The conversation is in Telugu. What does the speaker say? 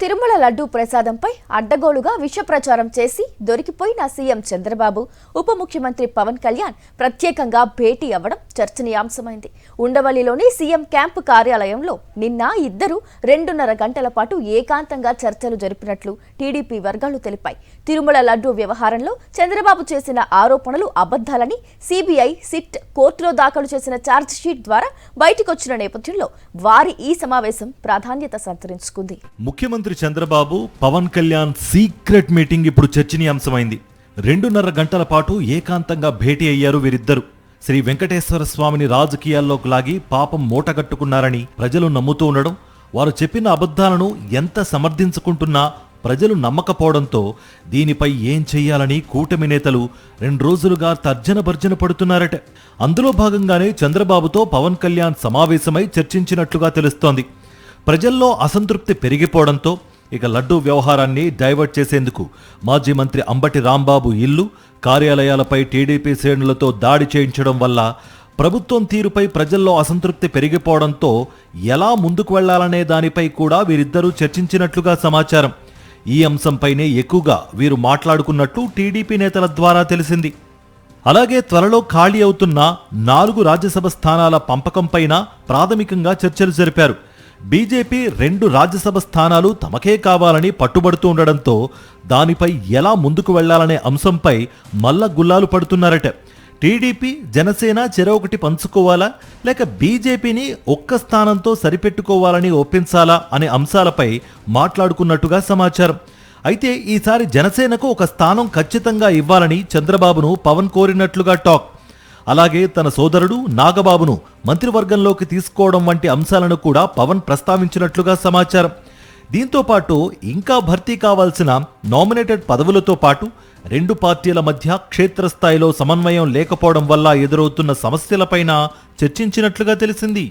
తిరుమల లడ్డూ ప్రసాదంపై అడ్డగోలుగా విష ప్రచారం చేసి దొరికిపోయిన సీఎం చంద్రబాబు ఉప ముఖ్యమంత్రి పవన్ కళ్యాణ్ ప్రత్యేకంగా భేటీ అవ్వడం చర్చనీయాంశమైంది. ఉండవల్లిలోని సీఎం క్యాంపు కార్యాలయంలో నిన్న ఇద్దరు 2.5 గంటల పాటు ఏకాంతంగా చర్చలు జరిపినట్లు టీడీపీ వర్గాలు తెలిపాయి. తిరుమల లడ్డూ వ్యవహారంలో చంద్రబాబు చేసిన ఆరోపణలు అబద్ధాలని సీబీఐ, సిట్ కోర్టులో దాఖలు చేసిన ఛార్జిషీట్ ద్వారా బయటకొచ్చిన నేపథ్యంలో వారి ఈ సమావేశం ప్రాధాన్యత సంతరించుకుంది. ముఖ్యమంత్రి చంద్రబాబు, పవన్ కళ్యాణ్ సీక్రెట్ మీటింగ్ ఇప్పుడు చర్చనీయాంశమైంది. 2.5 గంటల పాటు ఏకాంతంగా భేటీ అయ్యారు వీరిద్దరు. శ్రీ వెంకటేశ్వర స్వామిని రాజకీయాల్లోకి లాగి పాపం మూటగట్టుకున్నారని ప్రజలు నమ్ముతూ ఉండడం, వారు చెప్పిన అబద్ధాలను ఎంత సమర్థించుకుంటున్నా ప్రజలు నమ్మకపోవడంతో దీనిపై ఏం చెయ్యాలని కూటమి నేతలు 2 రోజులుగా తర్జన భర్జన పడుతున్నారట. అందులో భాగంగానే చంద్రబాబుతో పవన్ కళ్యాణ్ సమావేశమై చర్చించినట్లుగా తెలుస్తోంది. ప్రజల్లో అసంతృప్తి పెరిగిపోవడంతో ఇక లడ్డూ వ్యవహారాన్ని డైవర్ట్ చేసేందుకు మాజీ మంత్రి అంబటి రాంబాబు ఇల్లు, కార్యాలయాలపై టీడీపీ శ్రేణులతో దాడి చేయించడం వల్ల ప్రభుత్వం తీరుపై ప్రజల్లో అసంతృప్తి పెరిగిపోవడంతో ఎలా ముందుకు వెళ్లాలనే దానిపై కూడా వీరిద్దరూ చర్చించినట్లుగా సమాచారం. ఈ అంశంపైనే ఎక్కువగా వీరు మాట్లాడుకున్నట్టు టీడీపీ నేతల ద్వారా తెలిసింది. అలాగే త్వరలో ఖాళీ అవుతున్న 4 రాజ్యసభ స్థానాల పంపకంపైన ప్రాథమికంగా చర్చలు జరిపారు. బీజేపీ 2 రాజ్యసభ స్థానాలు తమకే కావాలని పట్టుబడుతూ ఉండడంతో దానిపై ఎలా ముందుకు వెళ్లాలనే అంశంపై మల్ల గుల్లాలు పడుతున్నారట. టీడీపీ, జనసేన చెరొకటి పంచుకోవాలా లేక బీజేపీని ఒక్క స్థానంతో సరిపెట్టుకోవాలని ఒప్పించాలా అనే అంశాలపై మాట్లాడుకున్నట్టుగా సమాచారం. అయితే ఈసారి జనసేనకు ఒక స్థానం ఖచ్చితంగా ఇవ్వాలని చంద్రబాబును పవన్ కోరినట్లుగా టాక్. అలాగే తన సోదరుడు నాగబాబును మంత్రివర్గంలోకి తీసుకోవడం వంటి అంశాలను కూడా పవన్ ప్రస్తావించినట్లుగా సమాచారం. దీంతో పాటు ఇంకా భర్తీ కావాల్సిన నామినేటెడ్ పదవులతో పాటు 2 పార్టీల మధ్య క్షేత్రస్థాయిలో సమన్వయం లేకపోవడం వల్ల ఎదురవుతున్న సమస్యలపైన చర్చించినట్లుగా తెలిసింది.